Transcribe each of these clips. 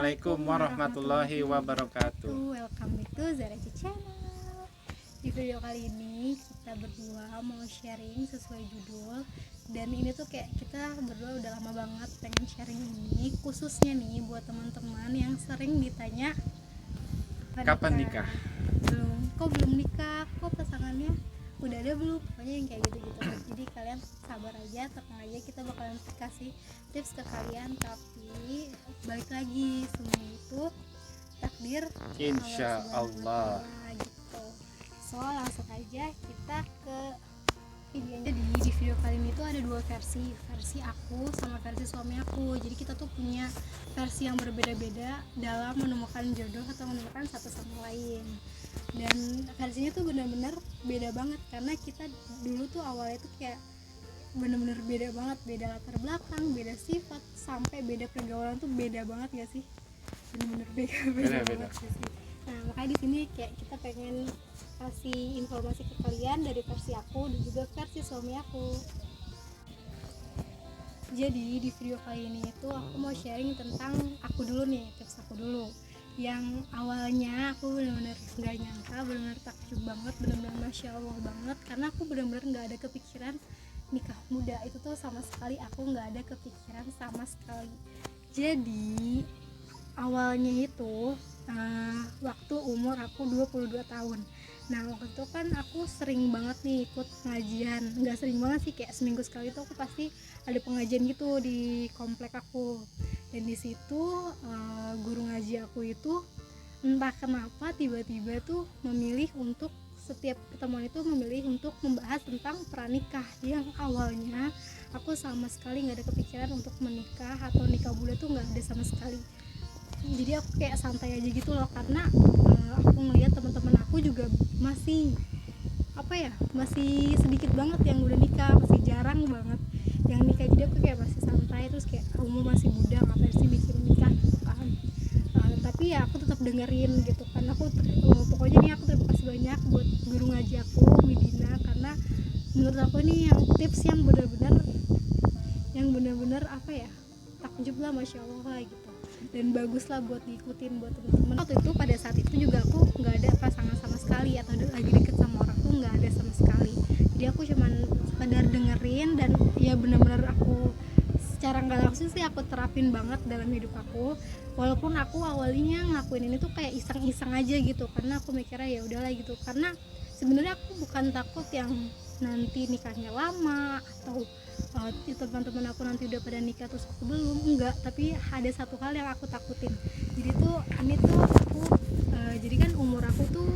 Assalamualaikum warahmatullahi wabarakatuh. Welcome back to Zara Channel. Di video kali ini kita berdua mau sharing sesuai judul. Dan ini tuh kayak kita berdua udah lama banget pengen sharing ini, khususnya nih buat teman-teman yang sering ditanya Kapan nikah? Belum nikah, kok pasangannya udah ada belum, pokoknya yang kayak gitu-gitu. Jadi kalian sabar aja, tenang aja, kita bakalan kasih tips ke kalian. Tapi balik lagi, semua itu takdir Insya Allah. gitu. So langsung aja kita ke videonya. Di video kali ini tuh ada dua versi aku sama versi suami aku. Jadi kita tuh punya versi yang berbeda-beda dalam menemukan jodoh atau menemukan satu sama lain. Dan versinya tuh benar-benar beda banget, karena kita dulu tuh awalnya tuh kayak benar-benar beda banget, beda latar belakang, beda sifat, sampai beda pergaulan tuh beda banget gak sih? Benar-benar beda banget sih. Nah makanya di sini kayak kita pengen kasih informasi ke kalian dari versi aku dan juga versi suami aku. Jadi di video kali ini itu aku mau sharing tentang aku dulu nih, tips aku dulu. Yang awalnya aku benar-benar nggak nyangka, benar-benar takjub banget, benar-benar masya Allah banget, karena aku benar-benar nggak ada kepikiran nikah muda. Itu tuh sama sekali aku nggak ada kepikiran sama sekali. Jadi awalnya itu waktu umur aku 22 tahun. Nah waktu itu kan aku sering banget nih ikut pengajian, nggak sering banget sih, kayak seminggu sekali tuh aku pasti ada pengajian gitu di komplek aku. Dan di situ guru ngaji aku itu entah kenapa tiba-tiba tuh memilih untuk setiap pertemuan itu memilih untuk membahas tentang pranikah, yang awalnya aku sama sekali nggak ada kepikiran untuk menikah atau nikah muda tuh nggak ada sama sekali. Jadi aku kayak santai aja gitu loh, karena aku ngeliat teman-teman aku juga masih masih sedikit banget yang udah nikah, masih jarang banget yang nikah. Jadi aku kayak masih santai, terus kayak umur masih muda, ngapain sih bikin nikah gitu kan. Tapi ya aku tetap dengerin gitu kan. Aku pokoknya nih aku terima kasih banyak buat guru ngaji aku Widina, karena menurut aku ini yang tips yang benar-benar takjub lah, masya Allah lah gitu, dan bagus lah buat diikutin buat teman-teman. Waktu itu pada saat itu juga aku nggak ada pasangan sama sekali, atau lagi deket sama orang tuh nggak ada sama sekali. Jadi aku cuman sekedar dengerin, dan ya benar-benar aku secara nggak langsung sih aku terapin banget dalam hidup aku. Walaupun aku awalnya ngelakuin ini tuh kayak iseng-iseng aja gitu, karena aku mikirnya ya udahlah gitu. Karena sebenarnya aku bukan takut yang nanti nikahnya lama, atau teman-teman aku nanti udah pada nikah terus aku belum, enggak. Tapi ada satu hal yang aku takutin. Jadi tuh ini tuh aku jadi kan umur aku tuh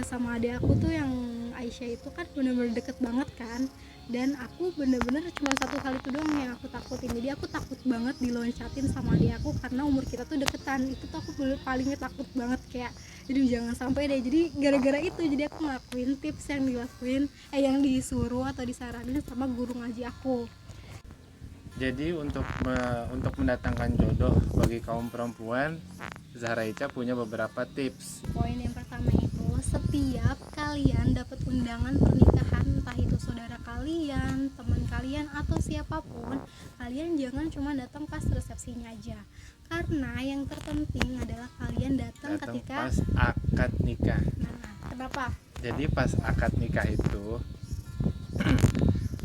sama adik aku tuh yang Aisyah itu kan bener-bener deket banget kan, dan aku bener-bener cuma satu hal itu doang yang aku takutin. Jadi aku takut banget diloncatin sama adik aku, karena umur kita tuh deketan. Itu tuh aku paling takut banget, kayak jadi jangan sampai deh. Jadi gara-gara itu jadi aku ngelakuin tips yang yang disuruh atau disaranin sama guru ngaji aku. Jadi untuk mendatangkan jodoh bagi kaum perempuan, Zahra Ica punya beberapa tips. Poin yang pertama itu, setiap kalian dapat undangan pernikahan, entah itu saudara kalian, teman kalian, atau siapapun, kalian jangan cuma datang pas resepsinya aja. Karena yang terpenting adalah kalian datang ketika pas akad nikah. Nah, kenapa? Jadi pas akad nikah itu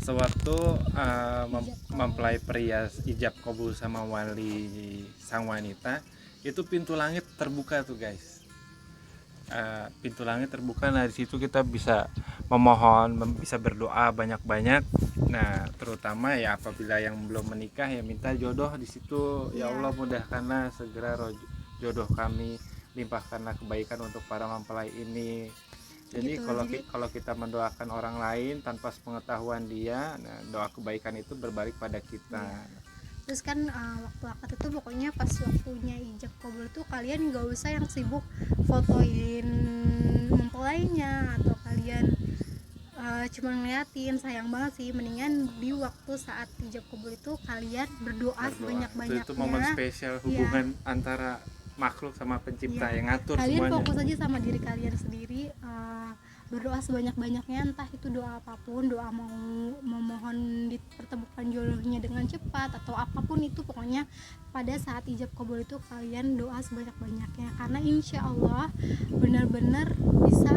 sewaktu mempelai pria ijab kabul sama wali sang wanita, itu pintu langit terbuka tuh guys. Pintu langit terbuka, nah di situ kita bisa memohon, bisa berdoa banyak-banyak. Nah terutama ya apabila yang belum menikah ya minta jodoh di situ. Ya Allah, mudahkanlah segera jodoh kami, limpahkanlah kebaikan untuk para mempelai ini. Jadi gitu, kalau kita mendoakan orang lain tanpa sepengetahuan dia, nah doa kebaikan itu berbalik pada kita. Terus kan waktu akad itu pokoknya pas waktunya ijab kabul tuh kalian nggak usah yang sibuk fotoin mempelainya, atau kalian cuma ngeliatin. Sayang banget sih, mendingan di waktu saat ijab kabul itu kalian berdoa sebanyak-banyaknya. Itu momen spesial hubungan antara makhluk sama pencipta yang ngatur kalian semuanya. Fokus aja sama diri kalian sendiri, berdoa sebanyak-banyaknya, entah itu doa apapun, doa mau memohon dipertemukan jodohnya dengan cepat atau apapun itu, pokoknya pada saat ijab kabul itu kalian doa sebanyak-banyaknya, karena insya Allah benar-benar bisa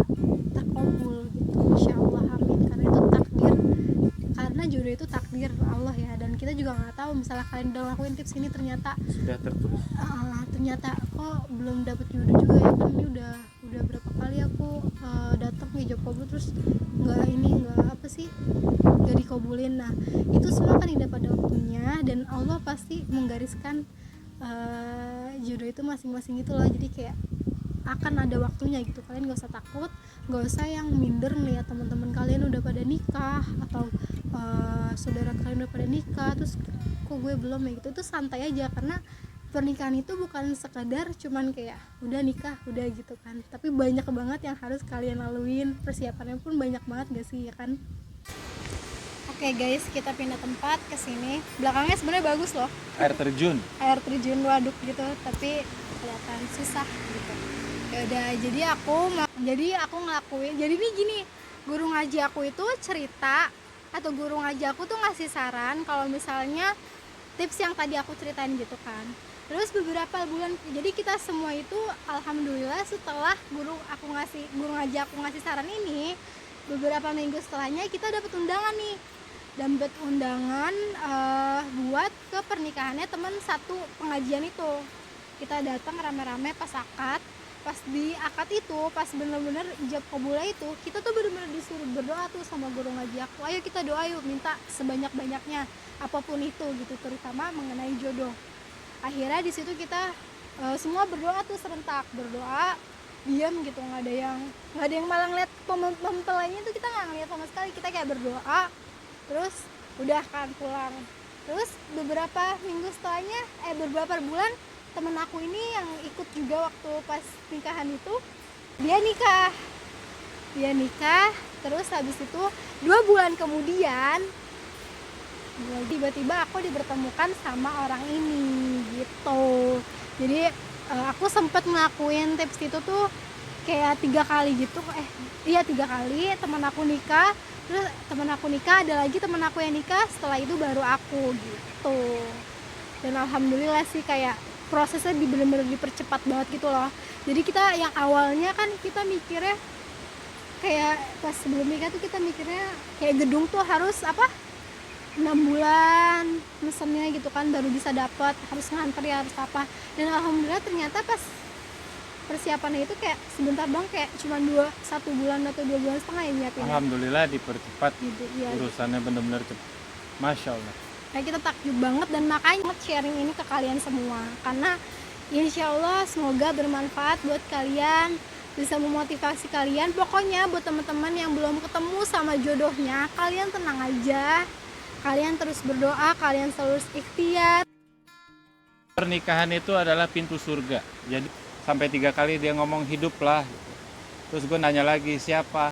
terkabul gitu, insya Allah, amin. Karena itu takdir, karena jodoh itu takdir Allah ya, dan kita juga nggak tahu misalnya kalian udah ngelakuin tips ini ternyata Sudah tertulis. ternyata kok belum dapet jodoh juga ya, kan ini udah berapa kali aku datang ijab kabul terus nggak apa sih, nggak dikabulin. Nah itu semua kan tidak pada waktunya, dan Allah pasti menggariskan jodoh itu masing-masing gitu loh. Jadi kayak akan ada waktunya gitu, kalian gak usah takut, gak usah yang minder melihat teman-teman kalian udah pada nikah atau saudara kalian udah pada nikah terus kok gue belum ya gitu. Itu santai aja, karena pernikahan itu bukan sekadar cuman kayak udah nikah udah gitu kan, tapi banyak banget yang harus kalian laluin, persiapannya pun banyak banget gak sih ya kan. Oke guys, kita pindah tempat ke sini. Belakangnya sebenarnya bagus loh, Air terjun. waduk gitu, tapi kelihatan susah gitu. Ya udah, jadi aku ngelakuin. Jadi ini gini, guru ngaji aku itu cerita, atau guru ngaji aku tuh ngasih saran kalau misalnya tips yang tadi aku ceritain gitu kan. Terus beberapa bulan, jadi kita semua itu alhamdulillah setelah guru ngaji aku ngasih saran ini, beberapa minggu setelahnya kita dapat undangan nih, dapat undangan buat ke pernikahannya teman satu pengajian itu. Kita datang rame-rame pas akad. Pas di akad itu, pas bener-bener ijab kabulnya itu, kita tuh bener-bener disuruh berdoa tuh sama guru ngaji aku, ayo kita doa yuk, minta sebanyak-banyaknya apapun itu gitu, terutama mengenai jodoh. Akhirnya di situ kita semua berdoa tuh serentak, berdoa diam gitu, nggak ada yang malah ngeliat mempelainya tuh, kita nggak ngeliat sama sekali, kita kayak berdoa terus udah kan pulang. Terus beberapa minggu setelahnya, beberapa bulan, temen aku ini yang ikut juga waktu pas nikahan itu, dia nikah. Terus habis itu 2 bulan kemudian tiba-tiba aku dipertemukan sama orang ini gitu. Jadi aku sempet ngelakuin tips itu tuh kayak 3 kali gitu. 3 kali teman aku nikah, terus teman aku nikah, ada lagi teman aku yang nikah, setelah itu baru aku gitu. Dan alhamdulillah sih, kayak prosesnya bener-bener dipercepat banget gitu loh. Jadi kita yang awalnya kan kita mikirnya kayak pas sebelum nikah tuh kita mikirnya kayak gedung tuh harus 6 bulan mesennya gitu kan baru bisa dapat, harus ngantri, harus apa. Dan alhamdulillah ternyata pas persiapannya itu kayak sebentar dong, kayak cuma 1 bulan atau 2 bulan setengah ya nyiapinnya. Alhamdulillah dipercepat Gitu, iya. urusannya, benar-benar cepat. Masya Allah. Nah, kita takjub banget, dan makanya sharing ini ke kalian semua, karena insya Allah semoga bermanfaat buat kalian, bisa memotivasi kalian. Pokoknya buat teman-teman yang belum ketemu sama jodohnya, kalian tenang aja, kalian terus berdoa, kalian selalu ikhtiar. Pernikahan itu adalah pintu surga. Jadi sampai 3 kali dia ngomong hiduplah. Terus gue nanya lagi, siapa?